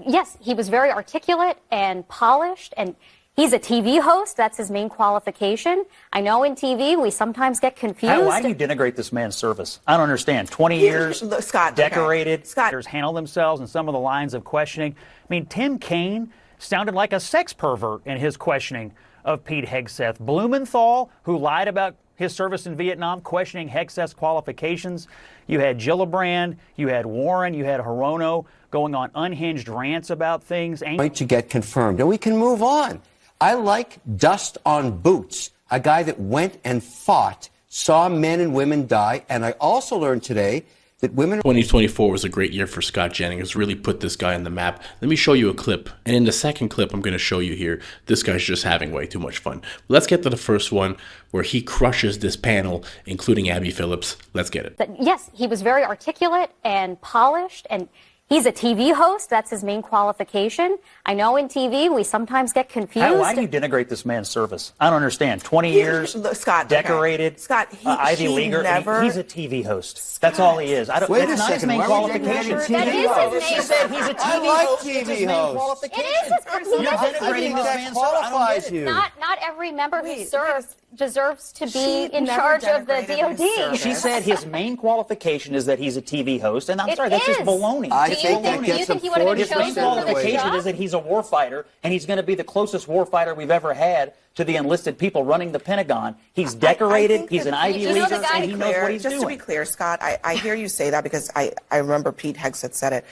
Yes, he was very articulate and polished, and he's a TV host. That's his main qualification. I know in TV we sometimes get confused. Why do you denigrate this man's service? I don't understand. 20 years, Scott, decorated, okay. Scott. handle themselves in some of the lines of questioning. I mean, Tim Kaine sounded like a sex pervert in his questioning of Pete Hegseth. Blumenthal, who lied about his service in Vietnam, questioning Hegseth's qualifications. You had Gillibrand, you had Warren, you had Hirono going on unhinged rants about things. Going to get confirmed, and we can move on. I like dust on boots, a guy that went and fought, saw men and women die, and I also learned today that women... 2024 was a great year for Scott Jennings. Really put this guy on the map. Let me show you a clip. And in the second clip I'm going to show you here, this guy's just having way too much fun. Let's get to the first one where he crushes this panel, including Abby Phillips. Let's get it. Yes, he was very articulate and polished, and he's a TV host. That's his main qualification. I know in TV we sometimes get confused. Why do you denigrate this man's service? I don't understand. 20 years, Scott, decorated, okay. Scott, Ivy Leaguer. Never... He's a TV host. Scott. That's all he is. Wait it's a not second. his main qualification. That is his She main said he's a TV I like host. TV It's his main hosts. qualification. It is his You're main denigrating this that man's qualifies service. you. Not every member who serves deserves to be in never charge of the denigrated his DOD. service. She said his main qualification is that he's a TV host, and I'm It sorry, that's just is. baloney. I Do you think that think, gets him he would have been His main chosen for this qualification job? is that he's a warfighter, and he's going to be the closest warfighter we've ever had to the enlisted people running the Pentagon. He's decorated, he's an Ivy Leaguer, and he knows what he's Just doing. to be clear, Scott, I hear you say that because I remember Pete Hegseth said it.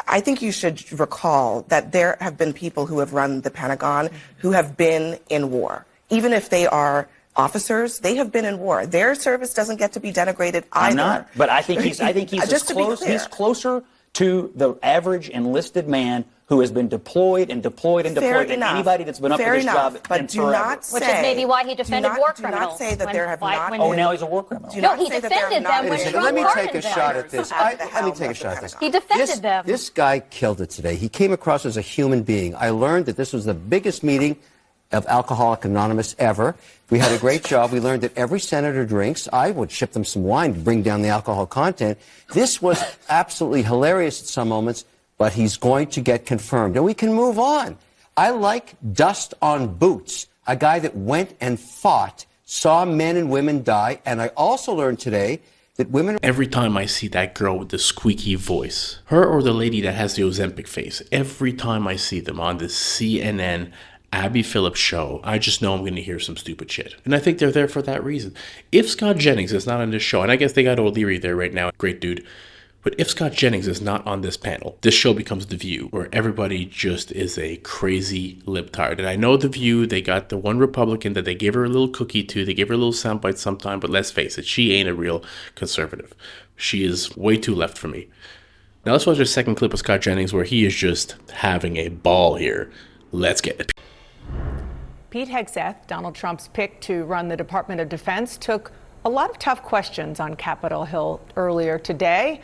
I think you should recall that there have been people who have run the Pentagon who have been in war. Even if they are officers, they have been in war. Their service doesn't get to be denigrated either. I'm not, but I think he's Just to be clear. He's closer to the average enlisted man who has been deployed and deployed and deployed than anybody that's been up for this job but in do forever. not say, Which is maybe why he defended war do criminals. not say that there have not Oh, now he's a war criminal. do No, not he say that there have defended not them when been Trump Let me pardoned take a them. shot at this. Let me take a shot at this. He defended them. This guy killed it today. He came across as a human being. I learned that this was the biggest meeting of Alcoholic Anonymous ever. We had a great job. We learned that every senator drinks. I would ship them some wine to bring down the alcohol content. This was absolutely hilarious at some moments, but he's going to get confirmed. And we can move on. I like dust on boots, a guy that went and fought, saw men and women die, and I also learned today that women... Every time I see that girl with the squeaky voice, her or the lady that has the Ozempic face, every time I see them on the CNN Abby Phillips show, I just know I'm going to hear some stupid shit. And I think they're there for that reason. If Scott Jennings is not on this show, and I guess they got O'Leary there right now, great dude, but if Scott Jennings is not on this panel, this show becomes The View, where everybody just is a crazy libtard. And I know The View, they got the one Republican that they gave her a little cookie to, they gave her a little soundbite sometime, but let's face it, she ain't a real conservative. She is way too left for me. Now let's watch the second clip of Scott Jennings where he is just having a ball here. Let's get it. Pete Hegseth, Donald Trump's pick to run the Department of Defense, took a lot of tough questions on Capitol Hill earlier today.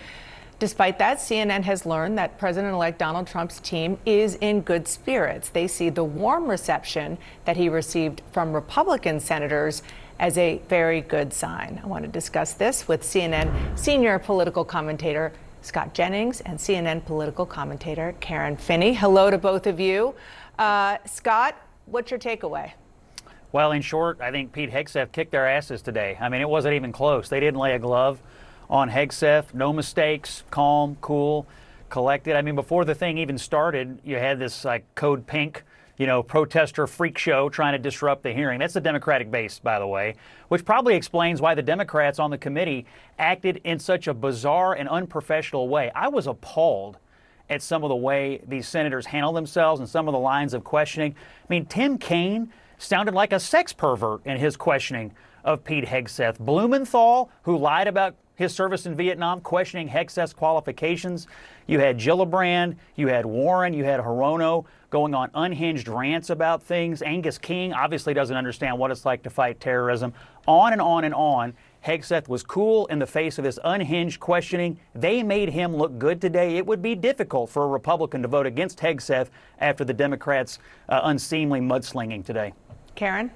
Despite that, CNN has learned that President-elect Donald Trump's team is in good spirits. They see the warm reception that he received from Republican senators as a very good sign. I want to discuss this with CNN senior political commentator Scott Jennings and CNN political commentator Karen Finney. Hello to both of you. Scott, what's your takeaway? Well, in short, I think Pete Hegseth kicked their asses today. I mean, it wasn't even close. They didn't lay a glove on Hegseth. No mistakes, calm, cool, collected. I mean, before the thing even started, you had this like Code Pink, protester freak show trying to disrupt the hearing. That's the Democratic base, by the way, which probably explains why the Democrats on the committee acted in such a bizarre and unprofessional way. I was appalled at some of the way these senators handle themselves and some of the lines of questioning. I mean, Tim Kaine sounded like a sex pervert in his questioning of Pete Hegseth. Blumenthal, who lied about his service in Vietnam, questioning Hegseth's qualifications. You had Gillibrand, you had Warren, you had Hirono going on unhinged rants about things. Angus King obviously doesn't understand what it's like to fight terrorism. On and on and on. Hegseth was cool in the face of this unhinged questioning. They made him look good today. It would be difficult for a Republican to vote against Hegseth after the Democrats' unseemly mudslinging today. Karen?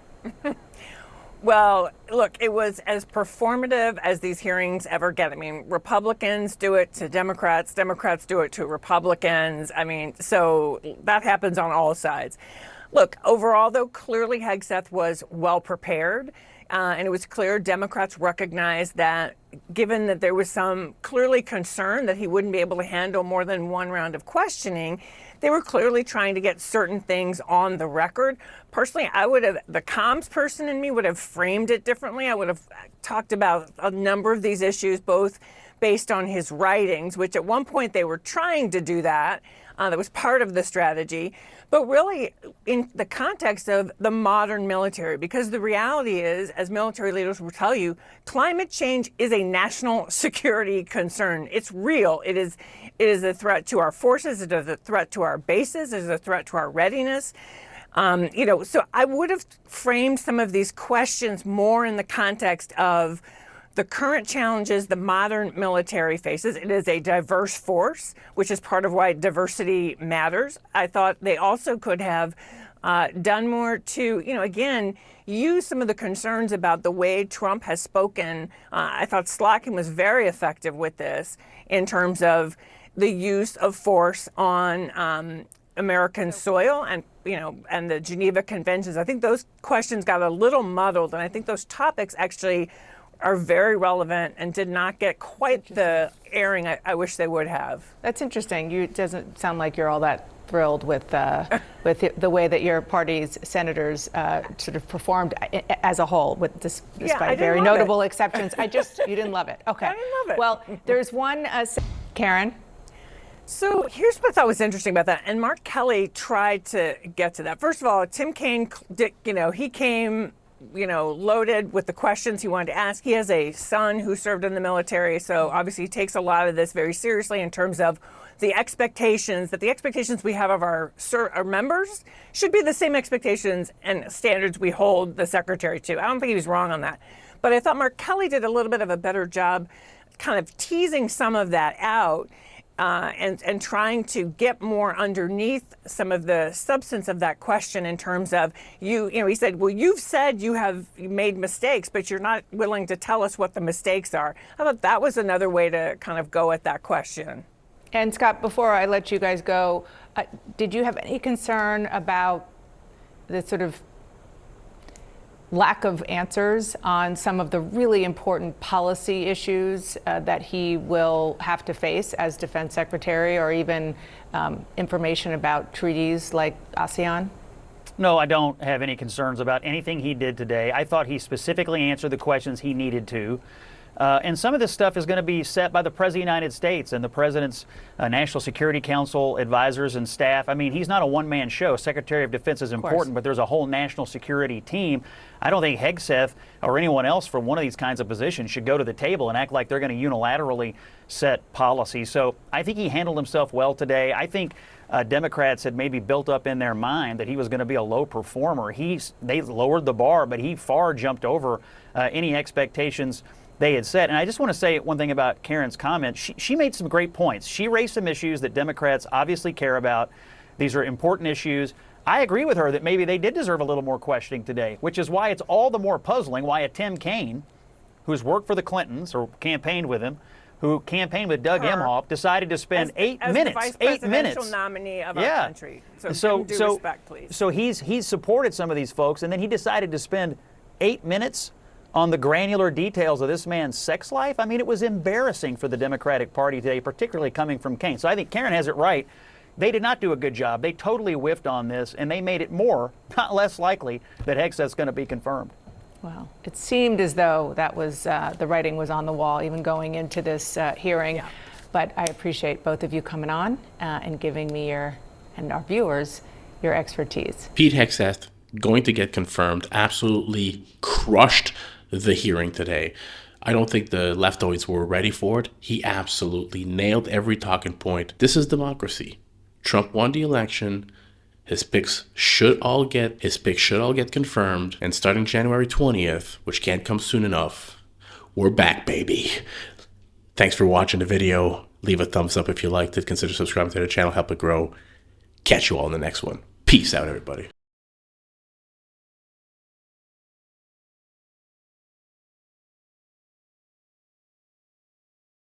Well, look, it was as performative as these hearings ever get. I mean, Republicans do it to Democrats, Democrats do it to Republicans. I mean, so that happens on all sides. Look, overall, though, clearly Hegseth was well prepared. And it was clear Democrats recognized that, given that there was some clearly concern that he wouldn't be able to handle more than one round of questioning, they were clearly trying to get certain things on the record. Personally, the comms person in me would have framed it differently. I would have talked about a number of these issues, both based on his writings, which at one point they were trying to do that. That was part of the strategy, but really in the context of the modern military, because the reality is, as military leaders will tell you, climate change is a national security concern. It's real. It is a threat to our forces. It is a threat to our bases. It is a threat to our readiness. So I would have framed some of these questions more in the context of the current challenges the modern military faces. It is a diverse force, which is part of why diversity matters. I thought they also could have done more to, again, use some of the concerns about the way Trump has spoken. I thought Slotkin was very effective with this in terms of the use of force on American soil and the Geneva Conventions. I think those questions got a little muddled, and I think those topics actually are very relevant and did not get quite the airing I wish they would have. That's interesting. It doesn't sound like you're all that thrilled with the way that your party's senators sort of performed as a whole, despite very notable exceptions. You didn't love it. Okay. I didn't love it. Well, there's one, Karen. So here's what I thought was interesting about that, and Mark Kelly tried to get to that. First of all, Tim Kaine, he came loaded with the questions he wanted to ask. He has a son who served in the military, so obviously he takes a lot of this very seriously in terms of the expectations we have of our members should be the same expectations and standards we hold the secretary to. I don't think he was wrong on that. But I thought Mark Kelly did a little bit of a better job kind of teasing some of that out. And trying to get more underneath some of the substance of that question in terms of he said, well, you've said you have made mistakes, but you're not willing to tell us what the mistakes are. I thought that was another way to kind of go at that question. And Scott, before I let you guys go, did you have any concern about the sort of lack of answers on some of the really important policy issues that he will have to face as defense secretary, or even information about treaties like ASEAN? No, I don't have any concerns about anything he did today. I thought he specifically answered the questions he needed to. And some of this stuff is going to be set by the President of the United States and the President's National Security Council advisors and staff. I mean, he's not a one-man show. Secretary of Defense is important, but there's a whole national security team. I don't think Hegseth or anyone else from one of these kinds of positions should go to the table and act like they're going to unilaterally set policy. So I think he handled himself well today. I think Democrats had maybe built up in their mind that he was going to be a low performer. They lowered the bar, but he far jumped over any expectations they had said. And I just want to say one thing about Karen's comment. She made some great points. She raised some issues that Democrats obviously care about. These are important issues. I agree with her that maybe they did deserve a little more questioning today, which is why it's all the more puzzling why a Tim Kaine, who's worked for the Clintons or campaigned with him, who campaigned with Doug Emhoff, decided to spend 8 minutes. The vice presidential nominee of our country. So due respect, please. So he's supported some of these folks, and then he decided to spend 8 minutes on the granular details of this man's sex life. I mean, it was embarrassing for the Democratic Party today, particularly coming from Kaine. So I think Karen has it right. They did not do a good job. They totally whiffed on this, and they made it more, not less likely, that Hegseth's going to be confirmed. Well, it seemed as though that was the writing was on the wall, even going into this hearing. Yeah. But I appreciate both of you coming on and giving me and our viewers your expertise. Pete Hegseth, going to get confirmed, absolutely crushed the hearing today. I don't think the leftoids were ready for it. He absolutely nailed every talking point. This is democracy. Trump won the election. His picks should all get confirmed. And starting January 20th, which can't come soon enough, we're back, baby. Thanks for watching the video. Leave a thumbs up if you liked it. Consider subscribing to the channel. Help it grow. Catch you all in the next one. Peace out, everybody.